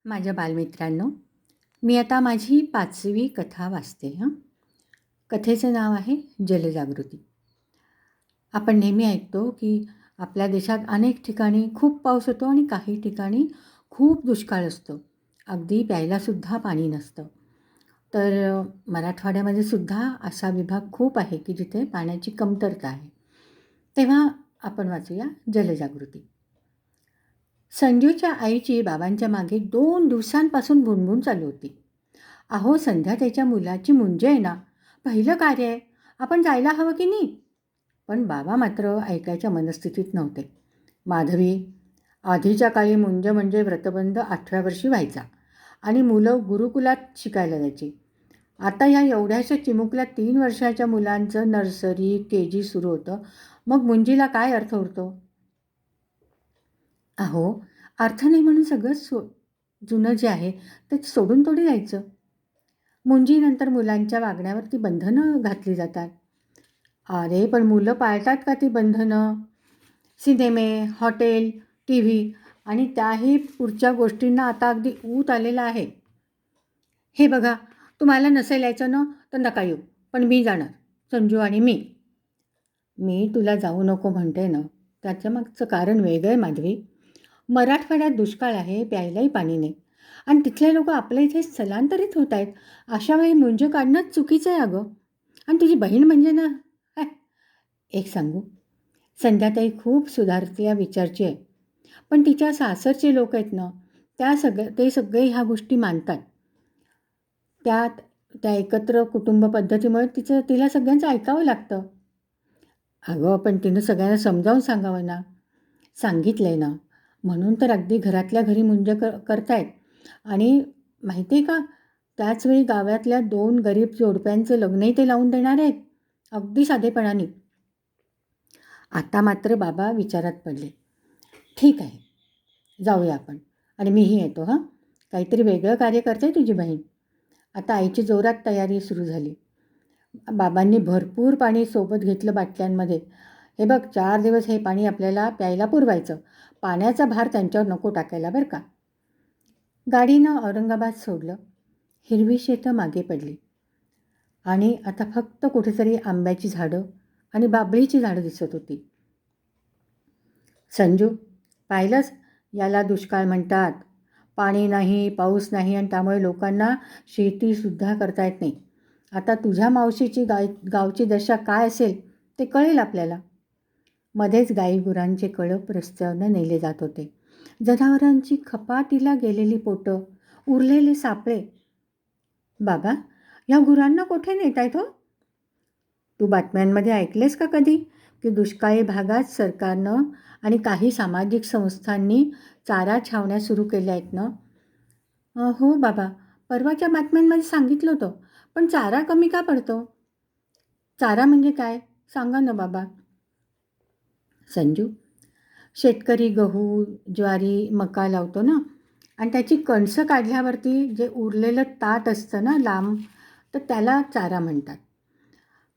माझ्या बालमित्रांनो, मी आता माझी 5वी कथा वाचते हं. कथेचं नाव आहे जलजागृती. आपण नेहमी ऐकतो की आपल्या देशात अनेक ठिकाणी खूप पाऊस होतो आणि काही ठिकाणी खूप दुष्काळ असतो. अगदी प्यायलासुद्धा पाणी नसतं. तर मराठवाड्यामध्ये सुद्धा असा विभाग खूप आहे की जिथे पाण्याची कमतरता आहे. तेव्हा आपण वाचूया जलजागृती. संजूच्या आईची बाबांच्या मागे 2 दिवसांपासून भुणभुण चालू होती. अहो, संध्या त्याच्या मुलाची मुंज आहे ना. पहिलं कार्य आहे. आपण जायला हवं की नाही? पण बाबा मात्र ऐकायच्या मनस्थितीत नव्हते. माधवी, आधीच्या काळी मुंज म्हणजे व्रतबंध 8व्या वर्षी व्हायचा आणि मुलं गुरुकुलात शिकायला जायची. आता ह्या एवढ्याशा चिमुकल्या 3 वर्षाच्या मुलांचं नर्सरी, KG सुरू होतं. मग मुंजीला काय अर्थ उरतो? अहो, अर्थ नाही म्हणून सगळं जुनं जे आहे ते सोडून थोडी जायचं. मुंजीनंतर मुलांच्या वागण्यावरती बंधनं घातली जातात. अरे, पण मुलं पाळतात का ती बंधनं? सिनेमे, हॉटेल, TV आणि त्याही पुढच्या गोष्टींना आता अगदी ऊत आलेला आहे. हे बघा, तुम्हाला नसेल यायचं ना तर नका येऊ, पण मी जाणार, संजू आणि मी. मी तुला जाऊ नको म्हणते ना, त्याच्यामागचं कारण वेगळं आहे माधवी. मराठवाड्यात दुष्काळ आहे, प्यायलाही पाणी नाही आणि तिथले लोक आपल्या इथे स्थलांतरित होत आहेत. अशा वेळी मुंज काढणंच चुकीचं आहे अगं. आणि तुझी बहीण म्हणजे ना, हॅ, एक सांगू, संध्याताई खूप सुधारत्या विचारची आहे. पण तिच्या सासरचे लोक आहेत ना, ते सगळे ह्या गोष्टी मानतात. त्यात त्या एकत्र कुटुंब पद्धतीमुळे तिला सगळ्यांचं ऐकावं लागतं. अगं, पण तिनं सगळ्यांना समजावून सांगावं ना. सांगितलं आहे ना, म्हणून तर अगदी घरातल्या घरी मुंज करतायत. आणि माहिती आहे का, त्याचवेळी गावातल्या 2 गरीब जोडप्यांचं लग्नही ते लावून देणार आहेत, अगदी साधेपणाने. आता मात्र बाबा विचारात पडले. ठीक आहे, जाऊया आपण आणि मीही येतो हां. काहीतरी वेगळं कार्य करते तुझी बहीण. आता आईची जोरात तयारी सुरू झाली. बाबांनी भरपूर पाणी सोबत घेतलं बाटल्यांमध्ये. हे बघ, 4 दिवस हे पाणी आपल्याला प्यायला पुरवायचं. पाण्याचा भार त्यांच्यावर नको टाकायला बरं का. गाडीनं औरंगाबाद सोडलं. हिरवी शेतं मागे पडली आणि आता फक्त कुठेतरी आंब्याची झाडं आणि बाभळीची झाडं दिसत होती. संजू, पाहिलंच, याला दुष्काळ म्हणतात. पाणी नाही, पाऊस नाही आणि त्यामुळे लोकांना शेतीसुद्धा करता येत नाही. आता तुझ्या मावशीची गावची दशा काय असेल ते कळेल आपल्याला. मध्येच गाईगुरांचे कळप रस्त्यावरनं नेले जात होते. जनावरांची खपाटीला गेलेली पोटं, उरलेले सापळे. बाबा, या गुरांना कुठे नेतायत हो? तू बातम्यांमध्ये ऐकलेस का कधी की दुष्काळी भागात सरकारनं आणि काही सामाजिक संस्थांनी चारा छावण्या सुरू केल्या आहेत ना? हो बाबा, परवाच्या बातम्यांमध्ये सांगितलं होतं. पण चारा कमी का पडतो? चारा म्हणजे काय सांगा ना बाबा. संजू, शेतकरी गहू, ज्वारी, मका लावतो ना, आणि त्याची कणसं काढल्यावरती जे उरलेलं ताट असतं ना लांब, तर त्याला चारा म्हणतात.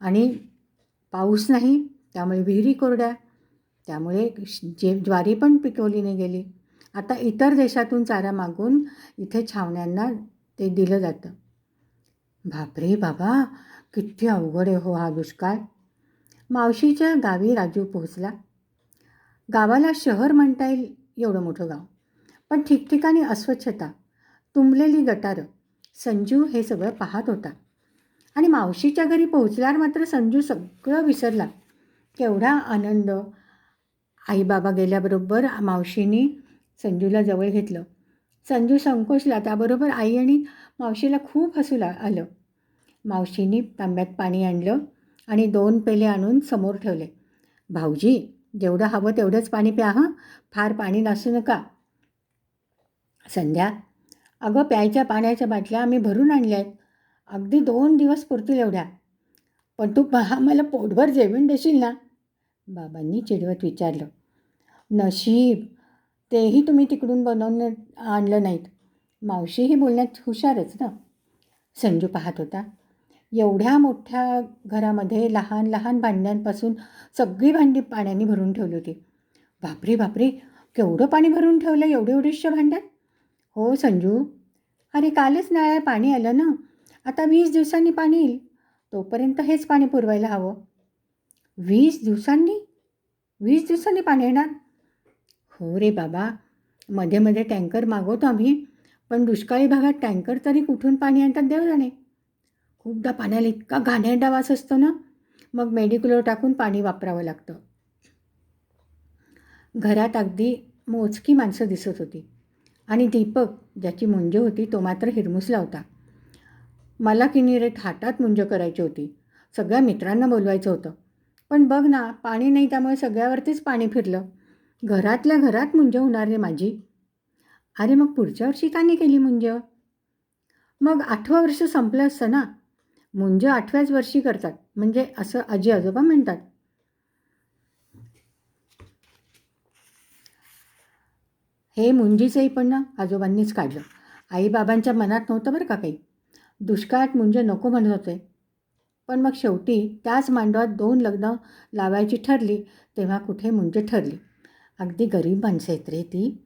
आणि पाऊस नाही, त्यामुळे विहिरी कोरड्या, त्यामुळे ज्वारी पण पिकवली नाही गेली. आता इतर देशातून चारा मागून इथे छावण्यांना ते दिलं जातं. बापरे बाबा, किती अवघड आहे हो हा दुष्काळ. मावशीच्या गावी राजू पोहोचला. गावाला शहर म्हणता येईल एवढं मोठं गाव, पण ठिकठिकाणी अस्वच्छता, तुंबलेली गटारं. संजू हे सगळं पाहत होता. आणि मावशीच्या घरी पोहोचल्यावर मात्र संजू सगळं विसरला. केवढा आनंद. आई बाबा गेल्याबरोबर मावशीने संजूला जवळ घेतलं. संजू संकोचला. त्याबरोबर आई आणि मावशीला खूप हसू आलं. मावशीने तांब्यात पाणी आणलं आणि 2 पेले आणून समोर ठेवले. भाऊजी, जेवढं हवं तेवढंच पाणी प्या हं, फार पाणी नसू नका. संध्या, अगं, प्यायच्या पाण्याच्या बाटल्या आम्ही भरून आणल्या आहेत. अगदी 2 दिवस पुरतील एवढ्या. पण तू मला पोटभर जेवण देशील ना? बाबांनी चिडवत विचारलं. नशीब, तेही तुम्ही तिकडून बनवून आणलं नाहीत. मावशीही बोलण्यात हुशारच ना. संजू पाहत होता. एवढ्या मोठ्या घरामध्ये लहान लहान भांड्यांपासून सगळी भांडी पाण्याने भरून ठेवली होती. बापरे बापरे, केवढं पाणी भरून ठेवलं एवढ्या एवढ्याशा भांड्यात? हो संजू. अरे कालच नळाला पाणी आलं ना. आता 20 दिवसांनी पाणी येईल. तोपर्यंत हेच पाणी पुरवायला हवं. 20 दिवसांनी? 20 दिवसांनी पाणी येणार? हो रे बाबा. मध्ये मध्ये टँकर मागवतो आम्ही. पण दुष्काळी भागात टँकर तरी कुठून पाणी आणतात देव जाणे. खूपदा पाण्याला इतका घाणेरडा वास असतो ना. मग मेडिक्लोर टाकून पाणी वापरावं लागतं. घरात अगदी मोजकी माणसं दिसत होती. आणि दीपक, ज्याची मुंज होती, तो मात्र हिरमुसला होता. मला की नाही रे थाटात मुंज करायची होती. सगळ्या मित्रांना बोलवायचं होतं. पण बघ ना, पाणी नाही त्यामुळे सगळ्यावरतीच पाणी फिरलं. घरातल्या घरात मुंज होणार रे माझी. अरे मग पुढच्या वर्षी का नाही केली मुंज? मग 8वं वर्ष संपलं असतं ना. मुंज 8व्याच वर्षी करतात, म्हणजे असं आजी आजोबा म्हणतात. हे मुंजीचंही पण ना आजोबांनीच काढलं. आईबाबांच्या मनात नव्हतं बरं का काही. दुष्काळात मुंज नको म्हणत होते. पण मग शेवटी त्याच मांडवात 2 लग्न लावायची ठरली तेव्हा कुठे मुंज ठरली. अगदी गरीब माणसं आहेत रे ती.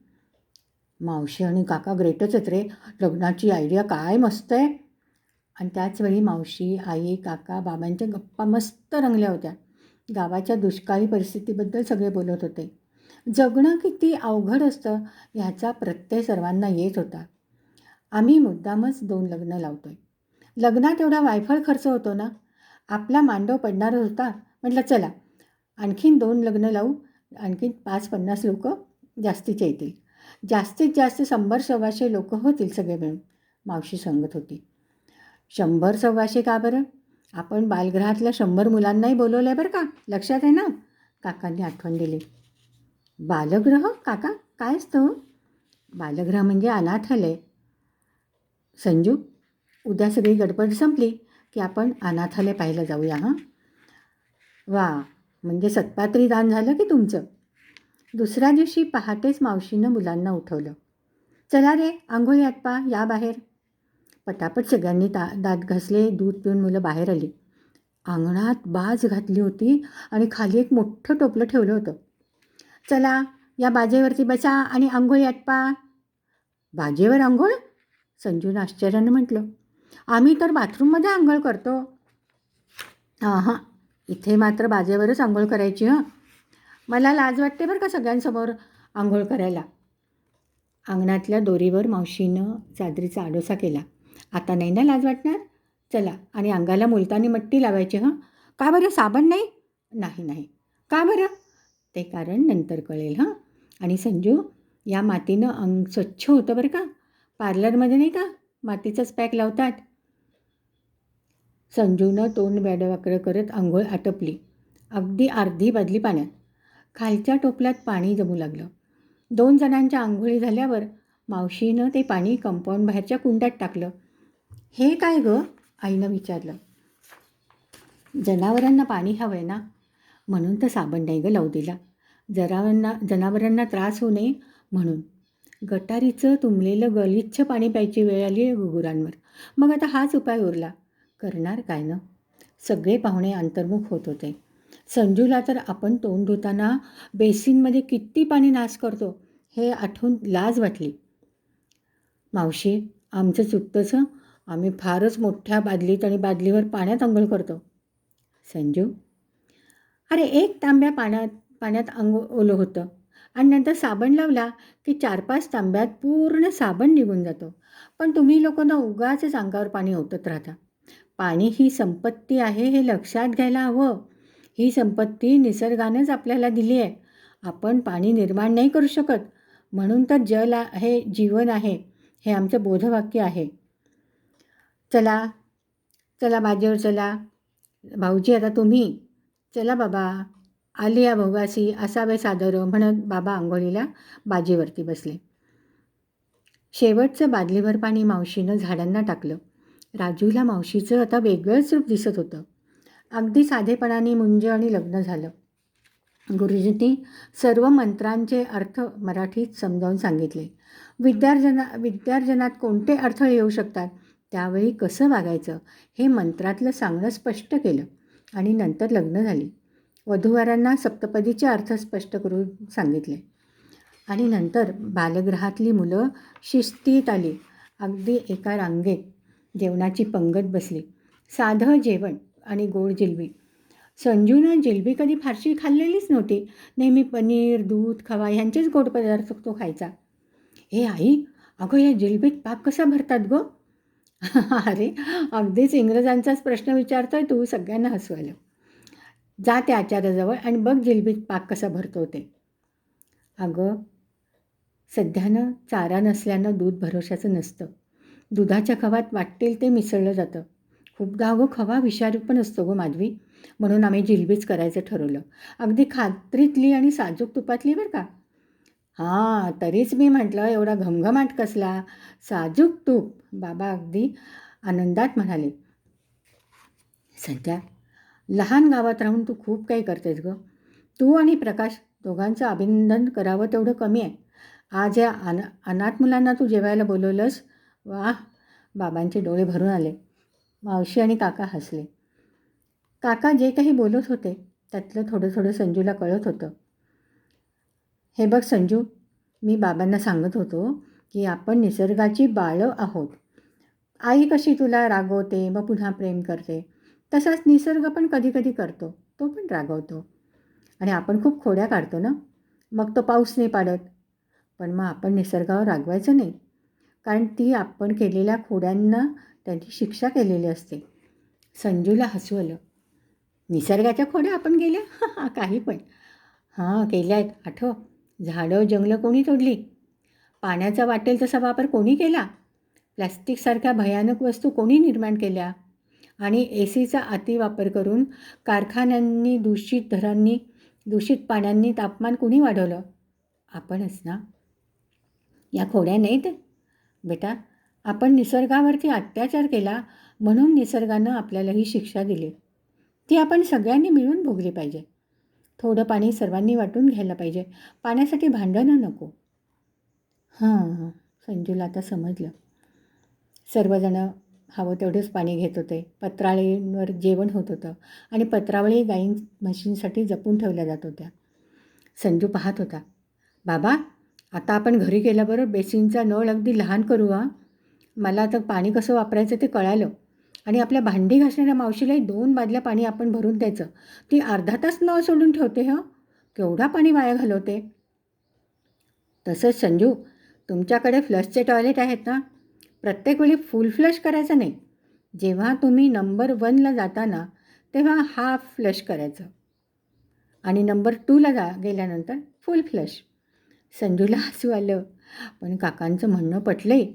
मावशी आणि काका ग्रेटच आहेत रे. लग्नाची आयडिया काय मस्त आहे. आणि त्याचवेळी मावशी, आई, काका, बाबांच्या गप्पा मस्त रंगल्या होत्या. गावाच्या दुष्काळी परिस्थितीबद्दल सगळे बोलत होते. जगणं किती अवघड असतं ह्याचा प्रत्यय सर्वांना येत होता. आम्ही मुद्दामच 2 लग्न लावतोय. लग्नात एवढा वायफळ खर्च होतो ना. आपला मांडव पडणारच होता. म्हटलं चला आणखीन 2 लग्न लावू. आणखीन 5-50 लोक जास्तीचे येतील. जास्तीत जास्त 100-125 लोक होतील सगळे मिळून, मावशी सांगत होती. 100-125 का बरं? आपण बालगृहातल्या 100 मुलांनाही बोलवलं आहे बरं का, लक्षात आहे ना? काकांनी आठवण दिली. बालगृह काका काय असतं? बालगृह म्हणजे अनाथालय. संजू, उद्या सगळी गडबड संपली की आपण अनाथालय पाहायला जाऊया. हां. वा, म्हणजे सत्पात्री दान झालं की तुमचं? दुसऱ्या दिवशी पहाटेच मावशीनं मुलांना उठवलं. चला रे, आंघोळी आटपा, या बाहेर. पटापट सगळ्यांनी दात घासले. दूध पिऊन मुलं बाहेर आली. अंगणात बाज घातली होती आणि खाली एक मोठं टोपलं ठेवलं होतं. चला या बाजेवरती बसा आणि आंघोळी आटपा. बाजेवर आंघोळ? संजूनं आश्चर्यानं म्हटलं. आम्ही तर बाथरूममध्ये आंघोळ करतो. हां हां, इथे मात्र बाजेवरच आंघोळ करायची. हं, मला लाज वाटते बरं का सगळ्यांसमोर आंघोळ करायला. अंगणातल्या दोरीवर मावशीनं चादरीचा आडोसा केला. आता नाही ना लाज वाटणार? चला, आणि अंगाला मुलतानी मट्टी लावायची. हं. का बरं, साबण नाही? नाही नाही. का बरं? ते कारण नंतर कळेल. हां. आणि संजू, या मातीनं अंग स्वच्छ होतं बरं का. पार्लरमध्ये नाही का मातीचाच पॅक लावतात. संजूनं तोंड वेडवाकडं करत आंघोळ आटपली. अगदी अर्धी बादली पाण्यात. खालच्या टोपल्यात पाणी जमू लागलं. 2 जणांच्या आंघोळी झाल्यावर मावशीनं ते पाणी कंपाऊंड बाहेरच्या कुंडात टाकलं. हे काय गं? आईनं विचारलं. जनावरांना पाणी हवं आहे ना, म्हणून तर साबण नाही गं लावू दिला. जनावरांना त्रास होऊ नये म्हणून. गटारीचं तुंबलेलं गलिच्छ पाणी प्यायची वेळ आली आहे गुरांवर. मग आता हाच उपाय उरला. करणार काय न? सगळे पाहुणे अंतर्मुख होत होते. संजूला तर आपण तोंड धुताना बेसिनमध्ये किती पाणी नास करतो हे आठवून लाज वाटली. मावशी, आमचं चुकतंच हं. आम्ही फारच मोठ्या बादलीत आणि बादलीवर पाण्यात अंघोळ करतो. संजू, अरे 1 तांब्या पाण्यात ओलं होतं आणि नंतर साबण लावला की 4-5 तांब्यात पूर्ण साबण निघून जातो. पण तुम्ही लोकांना उगाचच अंगावर पाणी ओतत राहता. पाणी ही संपत्ती आहे हे लक्षात घ्यायला हवं. ही संपत्ती निसर्गानंच आपल्याला दिली आहे. आपण पाणी निर्माण नाही करू शकत. म्हणून तर जल आहे, जीवन आहे, हे आमचं बोधवाक्य आहे. चला चला बाजेवर चला. भाऊजी आता तुम्ही. चला बाबा, आली या भोगासी असावे सादर म्हणत बाबा अंघोळीला बाजेवरती बसले. शेवटचं बादलीभर पाणी मावशीनं झाडांना टाकलं. राजूला मावशीचं आता वेगळंच रूप दिसत होतं. अगदी साधेपणाने मुंज आणि लग्न झालं. गुरुजींनी सर्व मंत्रांचे अर्थ मराठीत समजावून सांगितले. विद्यार्जनात कोणते अर्थ येऊ शकतात, त्यावेळी कसं वागायचं हे मंत्रातलं सांगणं स्पष्ट केलं. आणि नंतर लग्न झाली. वधूवरांना सप्तपदीचे अर्थ स्पष्ट करून सांगितले. आणि नंतर बालगृहातली मुलं शिस्तीत आली. अगदी एका रांगेत जेवणाची पंगत बसली. साधं जेवण आणि गोड जिलबी. संजूनं जिलबी कधी फारशी खाल्लेलीच नव्हती. नेहमी पनीर, दूध, खवा ह्यांचेच गोड पदार्थ तो खायचा. "ए आई, अगं या जिलबीत पाक कसा भरतात गं?" अरे, अगदीच इंग्रजांचाच प्रश्न विचारतोय तू. सगळ्यांना हसू आलं. जा त्या आचार्याजवळ आणि बघ जिलबीत पाक कसा भरतो ते. अगं, सध्यानं चारा नसल्यानं दूध भरोशाचं नसतं. दुधाच्या खवात वाटेल ते मिसळलं जातं. खूपदा अगं खवा विषारी पण असतो गं माधवी. म्हणून आम्ही जिलबीच करायचं ठरवलं. अगदी खात्रीतली आणि साजूक तुपातली बरं का. हां, तरीच मी म्हटलं एवढा घमघमाट कसला? साजूक तूप. बाबा अगदी आनंदात म्हणाले. संध्या, लहान गावात राहून तू खूप काही करतेस गं. तू आणि प्रकाश दोघांचं अभिनंदन करावं तेवढं कमी आहे. आज या अनाथ मुलांना तू जेवायला बोलवलंस. वाह! बाबांचे डोळे भरून आले. मावशी आणि काका हसले. काका जे काही बोलत होते त्यातलं थोडं थोडं संजूला कळत होतं. हे बघ संजू, मी बाबांना सांगत होतो की आपण निसर्गाची बाळं आहोत. आई कशी तुला रागवते मग पुन्हा प्रेम करते, तसाच निसर्ग पण कधी कधी करतो. तो पण रागवतो आणि आपण खूप खोड्या काढतो ना. मग तो पाऊस नाही पाडत. पण मग आपण निसर्गावर रागवायचं नाही, कारण ती आपण केलेल्या खोड्यांना त्यांची शिक्षा केलेली असते. संजूला हसू आलं. निसर्गाच्या खोड्या आपण केल्या? काही पण. हां, केल्या आहेत. आठव, झाडं जंगलं कोणी तोडली? पाण्याचा वाटेल तसा वापर कोणी केला? प्लॅस्टिकसारख्या भयानक वस्तू कोणी निर्माण केल्या? आणि एसीचा अतिवापर करून कारखान्यांनी, दूषित पाण्याने तापमान कुणी वाढवलं? आपणच ना. या खोड्या नाहीत बेटा. आपण निसर्गावरती अत्याचार केला म्हणून निसर्गानं आपल्याला ही शिक्षा दिली. ती आपण सगळ्यांनी मिळून भोगली पाहिजे. थोडं पाणी सर्वांनी वाटून घ्यायला पाहिजे. पाण्यासाठी भांडणं नको. हां, संजूला आता समजलं. सर्वजणं हवं तेवढंच पाणी घेत होते. पत्रावळींवर जेवण होत होतं आणि पत्रावळी गाई म्हशींसाठी जपून ठेवल्या जात होत्या. संजू पाहत होता. बाबा, आता आपण घरी गेल्याबरोबर बेसिनचा नळ अगदी लहान करू हां. मला आता पाणी कसं वापरायचं ते कळालं. आणि आपल्या भांडी घासणाऱ्या मावशीलाही 2 बादल्या पाणी आपण भरून द्यायचं. ती अर्धा तास नळ सोडून ठेवते हं. केवढा पाणी वाया घालवते. तसंच संजू, तुमच्याकडे फ्लशचे टॉयलेट आहेत ना. प्रत्येक वेळी फुल फ्लश करायचं नाही. जेव्हा तुम्ही नंबर 1ला जाता ना, तेव्हा हाफ फ्लश करायचं आणि नंबर 2ला गेल्यानंतर फुल फ्लश. संजूला हसू आलं. पण काकांचं म्हणणं पटलंय.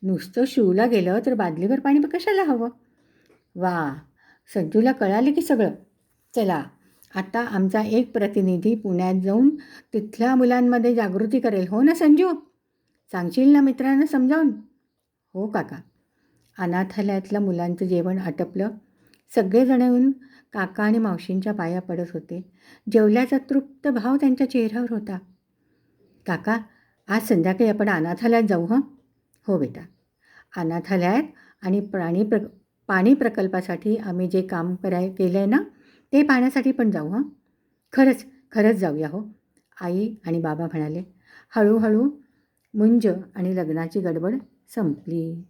नुसतं शूला गेलं तर बादलीभर पाणी कशाला हवं? वा, संजूला कळालं की सगळं. चला, आता आमचा एक प्रतिनिधी पुण्यात जाऊन तिथल्या मुलांमध्ये जागृती करेल. हो ना संजू? सांगशील ना मित्रांना समजावून? हो काका. अनाथालयातल्या मुलांचं जेवण आटपलं. सगळेजण येऊन काका आणि मावशींच्या पाया पडत होते. जेवल्याचा तृप्त भाव त्यांच्या चेहऱ्यावर होता. काका, आज संध्याकाळी आपण अनाथालयात जाऊ हं. हो बेटा. अनाथालयात आणि पाणी प्रकल्पासाठी आम्ही जे काम केलं आहे ना, ते पाहण्यासाठी पण जाऊ हं. खरंच जाऊया हो, आई आणि बाबा म्हणाले. हळूहळू मुंज आणि लग्नाची गडबड संपली.